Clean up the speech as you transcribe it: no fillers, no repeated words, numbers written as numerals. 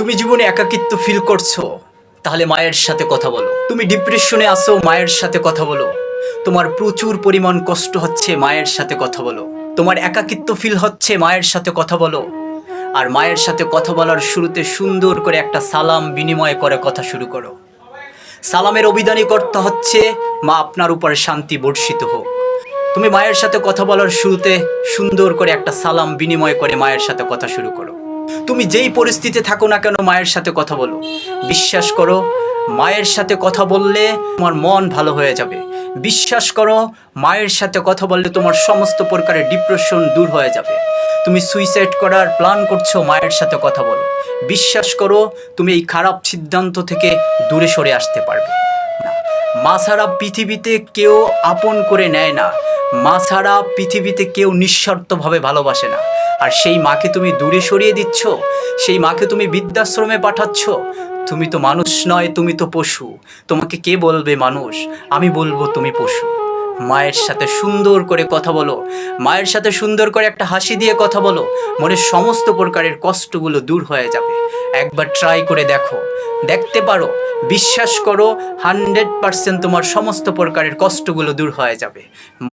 তুমি জীবনে একাকিত্ব ফিল করছো, তাহলে মায়ের সাথে কথা বলো। তুমি ডিপ্রেশনে আসো, মায়ের সাথে কথা বলো। তোমার প্রচুর পরিমাণ কষ্ট হচ্ছে, মায়ের সাথে কথা বলো। তোমার একাকিত্ব ফিল হচ্ছে, মায়ের সাথে কথা বলো। আর মায়ের সাথে কথা বলার শুরুতে সুন্দর করে একটা সালাম বিনিময় করে কথা শুরু করো। সালামের অভিধানী করতে হচ্ছে, মা আপনার উপরে শান্তি বর্ষিত হোক। তুমি মায়ের সাথে কথা বলার শুরুতে সুন্দর করে একটা সালাম বিনিময় করে মায়ের সাথে কথা শুরু করো। তুমি যেই পরিস্থিতিতে থাকো না কেন, মায়ের সাথে কথা বলো। বিশ্বাস করো, মায়ের সাথে কথা বললে তোমার মন ভালো হয়ে যাবে। বিশ্বাস করো, মায়ের সাথে কথা বললে তোমার সমস্ত প্রকারের ডিপ্রেশন দূর হয়ে যাবে। তুমি সুইসাইড করার প্ল্যান করছো, মায়ের সাথে কথা বলো। বিশ্বাস করো, তুমি এই খারাপ সিদ্ধান্ত থেকে দূরে সরে আসতে পারবে। মা ছাড়া পৃথিবীতে কেউ আপন করে নেয় না। মা ছাড়া পৃথিবীতে কেউ নিঃস্বার্থভাবে ভালোবাসে না। আর সেই মাকে তুমি দূরে সরিয়ে দিচ্ছ, সেই মাকে তুমি বৃদ্ধাশ্রমে পাঠাচ্ছ। তুমি তো মানুষ নয়, তুমি তো পশু। তোমাকে কে বলবে মানুষ? আমি বলবো তুমি পশু। মায়ের সাথে সুন্দর করে কথা বলো। মায়ের সাথে সুন্দর করে একটা হাসি দিয়ে কথা বলো। মনের সমস্ত প্রকারের কষ্টগুলো দূর হয়ে যাবে। একবার ট্রাই করে দেখো, দেখতে পারো। বিশ্বাস করো, 100% তোমার সমস্ত প্রকারের কষ্টগুলো দূর হয়ে যাবে।